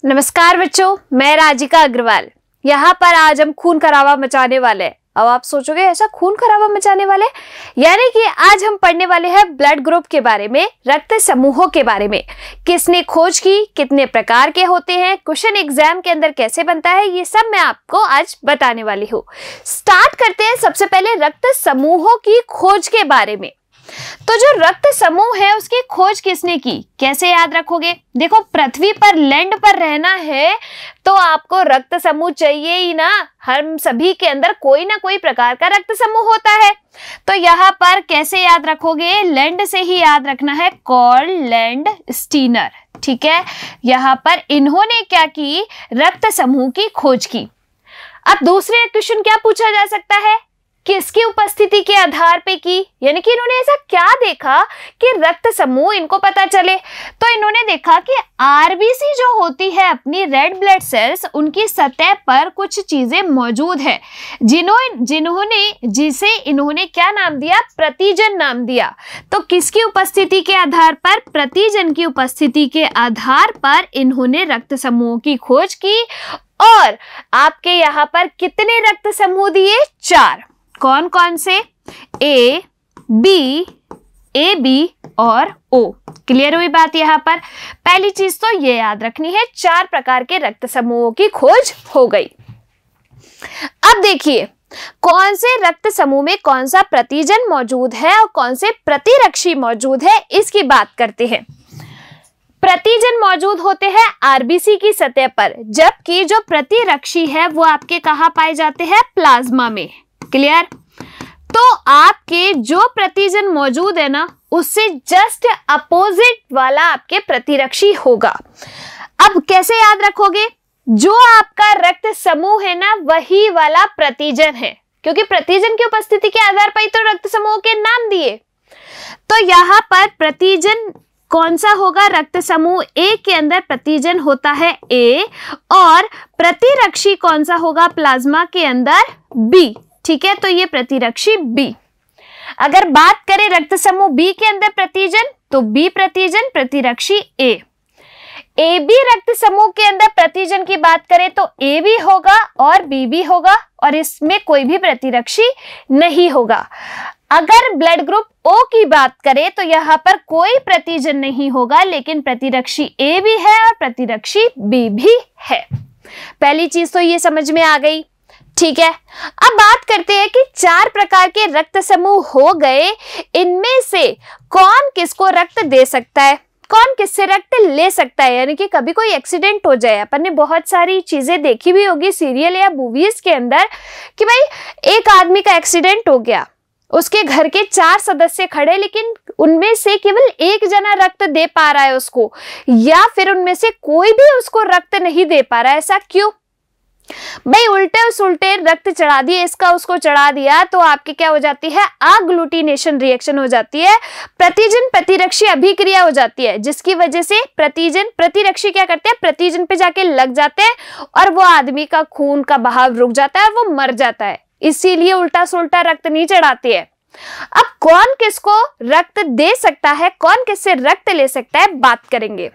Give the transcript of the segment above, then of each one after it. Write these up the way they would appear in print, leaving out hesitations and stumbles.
नमस्कार बच्चों, मैं राजिका अग्रवाल। यहाँ पर आज हम खून खराबा मचाने वाले हैं। अब आप सोचोगे ऐसा खून खराबा मचाने वाले, यानी कि आज हम पढ़ने वाले हैं ब्लड ग्रुप के बारे में, रक्त समूहों के बारे में। किसने खोज की, कितने प्रकार के होते हैं, क्वेश्चन एग्जाम के अंदर कैसे बनता है, ये सब मैं आपको आज बताने वाली हूँ। स्टार्ट करते हैं सबसे पहले रक्त समूहों की खोज के बारे में। तो जो रक्त समूह है उसकी खोज किसने की, कैसे याद रखोगे? देखो, पृथ्वी पर लैंड पर रहना है तो आपको रक्त समूह चाहिए ही ना। हम सभी के अंदर कोई ना कोई प्रकार का रक्त समूह होता है। तो यहाँ पर कैसे याद रखोगे? लैंड से ही याद रखना है, कार्ल लैंड स्टीनर। ठीक है, यहाँ पर इन्होंने क्या की, रक्त समूह की खोज की। अब दूसरे क्वेश्चन क्या पूछा जा सकता है, किसकी उपस्थिति के आधार पे की, यानी कि इन्होंने ऐसा क्या देखा कि रक्त समूह इनको पता चले। तो इन्होंने देखा कि आरबीसी जो होती है अपनी रेड ब्लड सेल्स, उनकी सतह पर कुछ चीजें मौजूद है जिसे इन्होंने क्या नाम दिया, प्रतिजन नाम दिया। तो किसकी उपस्थिति के आधार पर, प्रतिजन की उपस्थिति के आधार पर इन्होंने रक्त समूहों की खोज की। और आपके यहाँ पर कितने रक्त समूह दिए? 4। कौन कौन से? ए बी और ओ। क्लियर हुई बात? यहाँ पर पहली चीज तो ये याद रखनी है, 4 प्रकार के रक्त समूहों की खोज हो गई। अब देखिए, कौन से रक्त समूह में कौन सा प्रतिजन मौजूद है और कौन से प्रतिरक्षी मौजूद है, इसकी बात करते हैं। प्रतिजन मौजूद होते हैं आरबीसी की सतह पर, जबकि जो प्रतिरक्षी है वो आपके कहाँ पाए जाते हैं? प्लाज्मा में। क्लियर? तो आपके जो प्रतिजन मौजूद है ना, उससे जस्ट अपोजिट वाला आपके प्रतिरक्षी होगा। अब कैसे याद रखोगे? जो आपका रक्त समूह है ना, वही वाला प्रतिजन है, क्योंकि प्रतिजन की उपस्थिति के आधार पर ही तो रक्त समूह के नाम दिए। तो यहाँ पर प्रतिजन कौन सा होगा? रक्त समूह ए के अंदर प्रतिजन होता है ए, और प्रतिरक्षी कौन सा होगा प्लाज्मा के अंदर? बी। ठीक है, तो ये प्रतिरक्षी बी। अगर बात करें रक्त समूह बी के अंदर प्रतिजन, तो बी प्रतिजन, प्रतिरक्षी ए। ए बी रक्त समूह के अंदर प्रतिजन की बात करें तो ए भी होगा और बी भी होगा, और इसमें कोई भी प्रतिरक्षी नहीं होगा। अगर ब्लड ग्रुप ओ की बात करें तो यहाँ पर कोई प्रतिजन नहीं होगा, लेकिन प्रतिरक्षी ए भी है और प्रतिरक्षी बी भी है। पहली चीज तो ये समझ में आ गई। ठीक है, अब बात करते हैं कि 4 प्रकार के रक्त समूह हो गए, इनमें से कौन किसको रक्त दे सकता है, कौन किससे रक्त ले सकता है। यानी कि कभी कोई एक्सीडेंट हो जाए, अपन ने बहुत सारी चीजें देखी भी होगी सीरियल या मूवीज के अंदर, कि भाई एक आदमी का एक्सीडेंट हो गया, उसके घर के 4 सदस्य खड़े, लेकिन उनमें से केवल एक जना रक्त दे पा रहा है उसको, या फिर उनमें से कोई भी उसको रक्त नहीं दे पा रहा है। ऐसा क्यों? भाई उल्टे सुलटे रक्त चढ़ा दिए, इसका उसको चढ़ा दिया, तो आपकी क्या हो जाती है? अग्लूटिनेशन रिएक्शन हो जाती है, प्रतिजन प्रतिरक्षी अभिक्रिया हो जाती है, जिसकी वजह से प्रतिजन प्रतिरक्षी क्या करते हैं? प्रतिजन पे जाके लग जाते हैं और वो आदमी का खून का बहाव रुक जाता है और वो मर जाता है। इसीलिए उल्टा सुल्टा रक्त नहीं चढ़ाते हैं। अब कौन किसको रक्त दे सकता है, कौन किससे रक्त ले सकता है, बात करेंगे।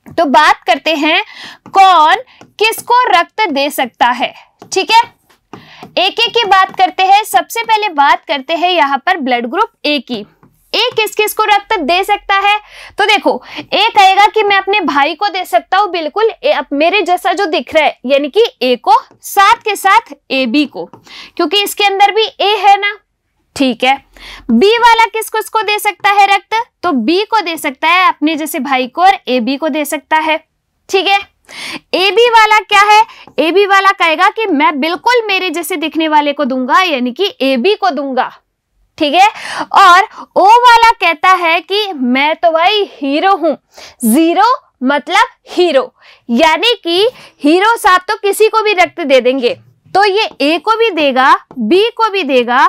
तो बात करते हैं कौन किसको रक्त दे सकता है। ठीक है, एक एक की बात करते हैं। सबसे पहले बात करते हैं यहाँ पर ब्लड ग्रुप ए की। ए किस किस को रक्त दे सकता है? तो देखो, ए कहेगा कि मैं अपने भाई को दे सकता हूं, बिल्कुल मेरे जैसा जो दिख रहा है, यानी कि ए को, साथ के साथ ए बी को, क्योंकि इसके अंदर भी ए है ना। ठीक है, बी वाला किसको इसको दे सकता है रक्त? तो बी को दे सकता है अपने जैसे भाई को, और ए बी को दे सकता है। ठीक है, ए बी वाला क्या है? ए बी वाला कहेगा कि मैं बिल्कुल मेरे जैसे दिखने वाले को दूंगा, यानी कि ए बी को दूंगा। ठीक है, और ओ वाला कहता है कि मैं तो भाई हीरो हूं। जीरो मतलब हीरो, यानी कि हीरो साहब तो किसी को भी रक्त दे देंगे। तो ये ए को भी देगा, बी को भी देगा,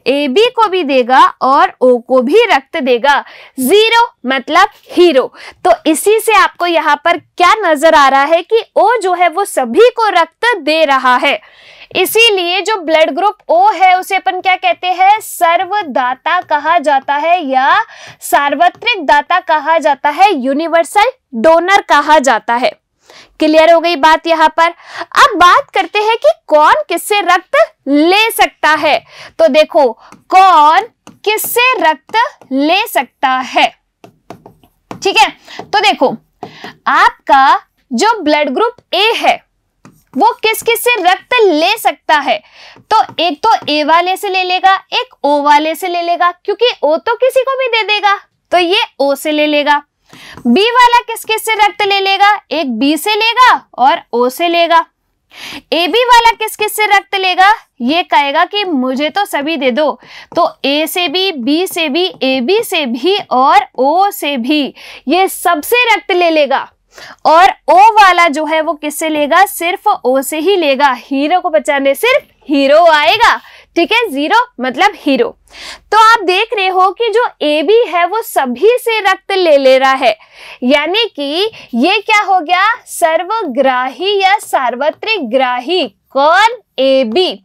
ए बी को भी देगा और ओ को भी रक्त देगा। जीरो मतलब हीरो। तो इसी से आपको यहाँ पर क्या नजर आ रहा है कि ओ जो है वो सभी को रक्त दे रहा है। इसीलिए जो ब्लड ग्रुप ओ है उसे अपन क्या कहते हैं? सर्वदाता कहा जाता है, या सार्वत्रिक दाता कहा जाता है, यूनिवर्सल डोनर कहा जाता है। क्लियर हो गई बात यहां पर। अब बात करते हैं कि कौन किससे रक्त ले सकता है। तो देखो, कौन किससे रक्त ले सकता है, ठीक है। तो देखो, आपका जो ब्लड ग्रुप ए है वो किस किस से रक्त ले सकता है। तो एक तो ए वाले से ले लेगा, एक ओ वाले से ले लेगा, क्योंकि ओ तो किसी को भी दे देगा, तो ये ओ से ले लेगा। बी वाला किस किस से रक्त ले लेगा, एक बी से लेगा और ओ से लेगा। ए बी वाला किस किस से रक्त लेगा, ये कहेगा कि मुझे तो सभी दे दो, तो ए से भी, बी से भी, ए बी से भी और ओ से भी, ये सबसे रक्त ले लेगा। और ओ वाला जो है वो किससे लेगा, सिर्फ ओ से ही लेगा। हीरो को बचाने सिर्फ हीरो आएगा, ठीक है, जीरो मतलब हीरो। तो आप देख रहे हो कि जो ए बी है वो सभी से रक्त ले रहा है, यानी कि ये क्या हो गया, सर्वग्राही या सार्वत्रिक ग्राही। कौन, ए बी,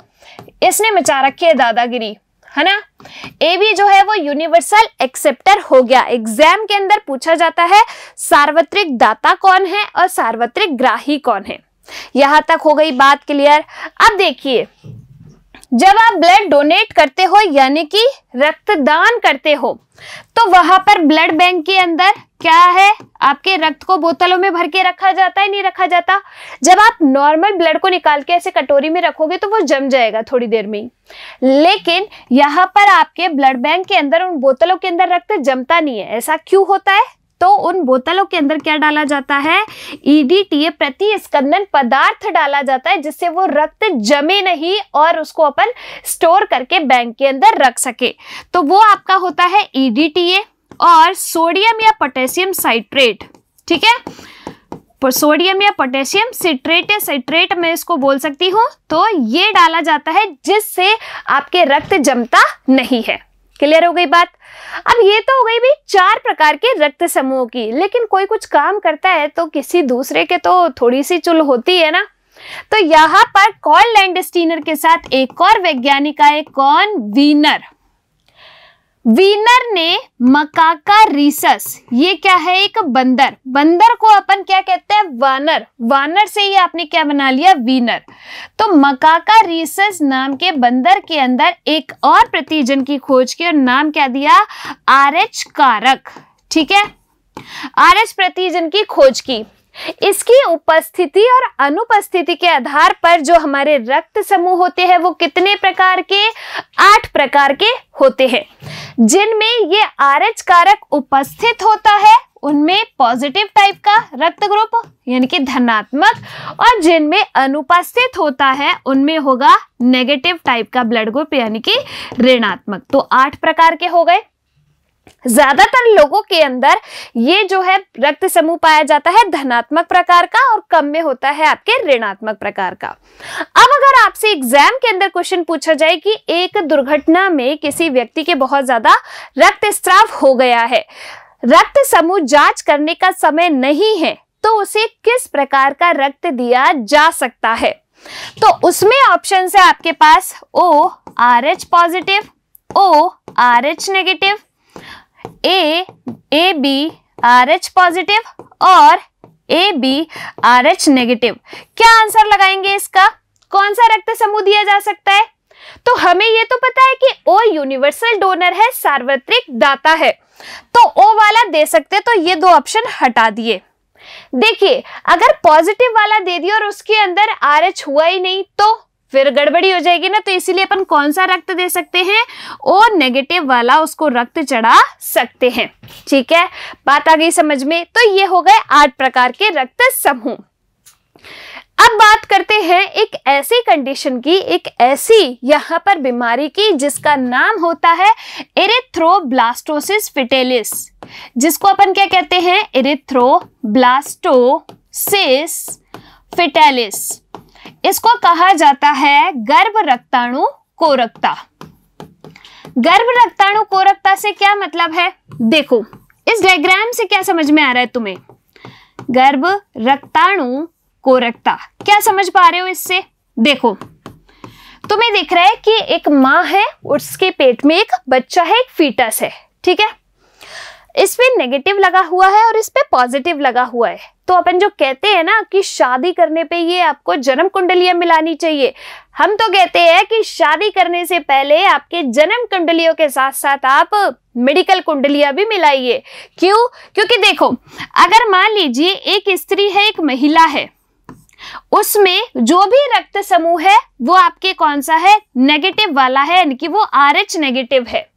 इसने मचा रखी है दादागिरी, है ना। ए बी जो है वो यूनिवर्सल एक्सेप्टर हो गया। एग्जाम के अंदर पूछा जाता है सार्वत्रिक दाता कौन है और सार्वत्रिक ग्राही कौन है। यहां तक हो गई बात क्लियर। अब देखिए, जब आप ब्लड डोनेट करते हो यानी कि रक्तदान करते हो, तो वहां पर ब्लड बैंक के अंदर क्या है, आपके रक्त को बोतलों में भर के रखा जाता है, नहीं रखा जाता। जब आप नॉर्मल ब्लड को निकाल के ऐसे कटोरी में रखोगे तो वो जम जाएगा थोड़ी देर में ही, लेकिन यहाँ पर आपके ब्लड बैंक के अंदर उन बोतलों के अंदर रक्त जमता नहीं है। ऐसा क्यों होता है, तो उन बोतलों के अंदर क्या डाला जाता है, EDTA प्रतिस्कंदन पदार्थ डाला जाता है, जिससे वो रक्त जमे नहीं और उसको अपन स्टोर करके बैंक के अंदर रख सके। तो वो आपका होता है EDTA और सोडियम या पोटेशियम साइट्रेट, ठीक है। सोडियम या पोटेशियम सिट्रेट या साइट्रेट मैं इसको बोल सकती हूँ। तो ये डाला जाता है जिससे आपके रक्त जमता नहीं है। क्लियर हो गई बात। अब ये तो हो गई भी 4 प्रकार के रक्त समूह की, लेकिन कोई कुछ काम करता है तो किसी दूसरे के तो थोड़ी सी चुल होती है ना। तो यहाँ पर कार्ल लैंडस्टीनर के साथ एक और वैज्ञानिक आए, कौन, वीनर। वीनर ने मकाका रीसस, ये क्या है, एक बंदर। बंदर को अपन क्या कहते हैं, वानर। वानर से ही आपने क्या बना लिया, वीनर। तो मकाका रीसस नाम के बंदर के अंदर एक और प्रतिजन की खोज की और नाम क्या दिया, RH कारक, ठीक है। RH प्रतिजन की खोज की। इसकी उपस्थिति और अनुपस्थिति के आधार पर जो हमारे रक्त समूह होते हैं वो कितने प्रकार के, 8 प्रकार के होते हैं, जिनमें ये RH कारक उपस्थित होता है उनमें पॉजिटिव टाइप का रक्त ग्रुप यानी कि धनात्मक, और जिनमें अनुपस्थित होता है उनमें होगा नेगेटिव टाइप का ब्लड ग्रुप यानी कि ऋणात्मक। तो 8 प्रकार के हो गए। ज्यादातर लोगों के अंदर ये जो है रक्त समूह पाया जाता है धनात्मक प्रकार का और कम में होता है आपके ऋणात्मक प्रकार का। अब अगर आपसे एग्जाम के अंदर क्वेश्चन पूछा जाए कि एक दुर्घटना में किसी व्यक्ति के बहुत ज्यादा रक्तस्राव हो गया है, रक्त समूह जांच करने का समय नहीं है, तो उसे किस प्रकार का रक्त दिया जा सकता है। तो उसमें ऑप्शन है आपके पास ORH positive, ORH negative, AB RH positive और AB RH नेगेटिव। क्या आंसर लगाएंगे इसका, कौन सा रक्त समूह दिया जा सकता है। तो हमें ये तो पता है कि O यूनिवर्सल डोनर है, सार्वत्रिक दाता है, तो O वाला दे सकते, तो ये 2 ऑप्शन हटा दिए। देखिए, अगर पॉजिटिव वाला दे दिया और उसके अंदर RH हुआ ही नहीं तो फिर गड़बड़ी हो जाएगी ना। तो इसीलिए अपन कौन सा रक्त दे सकते हैं, O नेगेटिव वाला, उसको रक्त चढ़ा सकते हैं। ठीक है, बात आ गई समझ में। तो ये हो गए 8 प्रकार के रक्त समूह। अब बात करते हैं एक ऐसी कंडीशन की, एक ऐसी यहाँ पर बीमारी की जिसका नाम होता है एरिथ्रोब्लास्टोसिस फिटेलिस, जिसको अपन क्या कहते हैं, एरिथ्रोब्लास्टोसिस फिटेलिस। इसको कहा जाता है गर्भ रक्ताणु कोरकता। गर्भ रक्ताणु कोरकता से क्या मतलब है, देखो इस डायग्राम से क्या समझ में आ रहा है तुम्हें, गर्भ रक्ताणु कोरकता क्या समझ पा रहे हो इससे। देखो तुम्हें दिख रहा है कि एक माँ है, उसके पेट में एक बच्चा है, एक फीटस है, ठीक है। इस पे नेगेटिव लगा हुआ है और इस पे पॉजिटिव लगा हुआ है। तो अपन जो कहते हैं ना कि शादी करने पे ये आपको जन्म कुंडलियां मिलानी चाहिए, हम तो कहते हैं कि शादी करने से पहले आपके जन्म कुंडलियों के साथ साथ आप मेडिकल कुंडलियां भी मिलाइए। क्यों? क्योंकि देखो, अगर मान लीजिए एक स्त्री है, एक महिला है, उसमें जो भी रक्त समूह है वो आपके कौन सा है? नेगेटिव वाला है, यानी कि वो RH नेगेटिव है,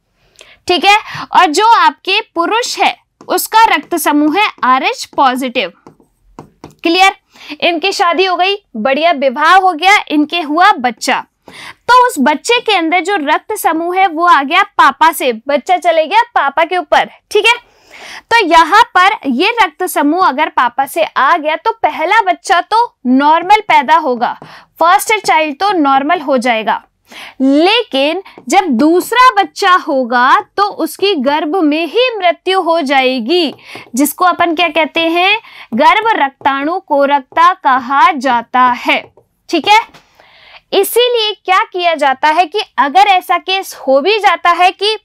ठीक है। और जो आपके पुरुष है उसका रक्त समूह है RH पॉजिटिव। क्लियर? इनकी शादी हो गई, बढ़िया विवाह हो गया, इनके हुआ बच्चा, तो उस बच्चे के अंदर जो रक्त समूह है वो आ गया पापा से, बच्चा चले गया पापा के ऊपर, ठीक है। तो यहाँ पर ये रक्त समूह अगर पापा से आ गया तो पहला बच्चा तो नॉर्मल पैदा होगा, फर्स्ट चाइल्ड तो नॉर्मल हो जाएगा, लेकिन जब दूसरा बच्चा होगा तो उसकी गर्भ में ही मृत्यु हो जाएगी, जिसको अपन क्या कहते हैं? गर्भ रक्ताणु कोरकता कहा जाता है, ठीक है। इसीलिए क्या किया जाता है कि अगर ऐसा केस हो भी जाता है कि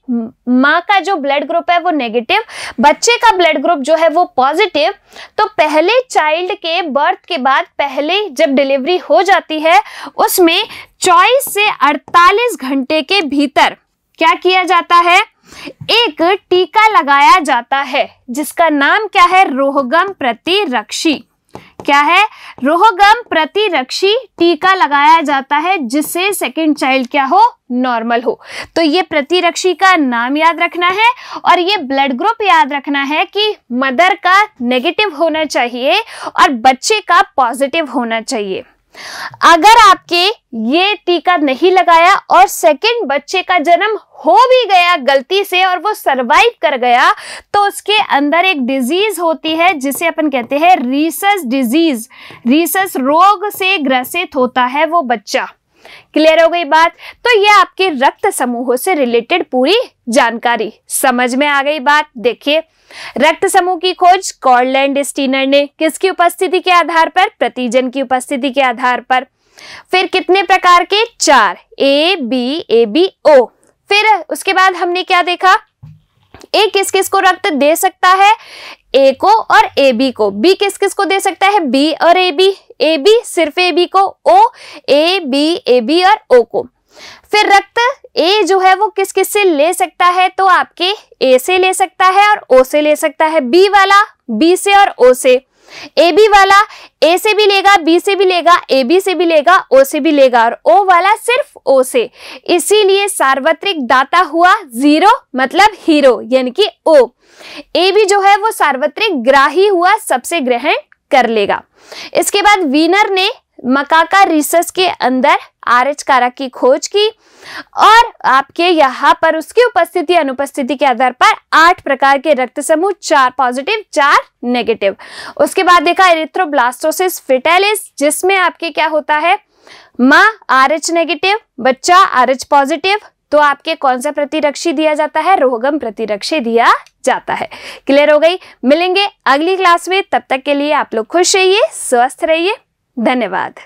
माँ का जो ब्लड ग्रुप है वो नेगेटिव, बच्चे का ब्लड ग्रुप जो है वो पॉजिटिव, तो पहले चाइल्ड के बर्थ के बाद पहले जब डिलीवरी हो जाती है उसमें 24 से 48 घंटे के भीतर क्या किया जाता है? एक टीका लगाया जाता है जिसका नाम क्या है? रोहगम प्रतिरक्षी। क्या है? रोहगम प्रतिरक्षी टीका लगाया जाता है जिससे सेकंड चाइल्ड क्या हो? नॉर्मल हो। तो ये प्रतिरक्षी का नाम याद रखना है और ये ब्लड ग्रुप याद रखना है कि मदर का नेगेटिव होना चाहिए और बच्चे का पॉजिटिव होना चाहिए। अगर आपके ये टीका नहीं लगाया और सेकंड बच्चे का जन्म हो भी गया गलती से और वो सरवाइव कर गया, तो उसके अंदर एक डिजीज होती है जिसे अपन कहते हैं रीसस डिजीज। रीसस रोग से ग्रसित होता है वो बच्चा। क्लियर हो गई बात? तो ये आपके रक्त समूहों से रिलेटेड पूरी जानकारी समझ में आ गई बात। देखिए, रक्त समूह की खोज कॉर्डलैंड स्टीनर ने किसकी उपस्थिति के आधार पर? प्रतिजन की उपस्थिति के आधार पर। फिर कितने प्रकार के? 4, A, O। फिर उसके बाद हमने क्या देखा? A किस किस को रक्त दे सकता है? A को और AB को। B किस किस को दे सकता है? B और AB। AB सिर्फ AB को। O, AB और O को। फिर रक्त A जो है वो किस किस से ले सकता है? तो आपके A से ले सकता है और O से ले सकता है। B वाला B से और O से। AB वाला A से भी लेगा, B से भी लेगा, AB से भी लेगा, O से भी लेगा और O वाला सिर्फ O से। इसीलिए सार्वत्रिक दाता हुआ 0 मतलब हीरो, यानी कि O। AB जो है वो सार्वत्रिक ग्राही हुआ, सबसे ग्रहण कर लेगा। इसके बाद वीनर ने मकाका रीसस के अंदर RH कारक की खोज की और आपके यहाँ पर उसकी उपस्थिति अनुपस्थिति के आधार पर 8 प्रकार के रक्त समूह, 4 पॉजिटिव 4 नेगेटिव। उसके बाद देखा एरिथ्रोब्लास्टोसिस फेटालिस, जिसमें आपके क्या होता है? माँ RH नेगेटिव, बच्चा RH पॉजिटिव, तो आपके कौन सा प्रतिरक्षी दिया जाता है? रोहगम प्रतिरक्षी दिया जाता है। क्लियर हो गई? मिलेंगे अगली क्लास में, तब तक के लिए आप लोग खुश रहिए, स्वस्थ रहिए, धन्यवाद।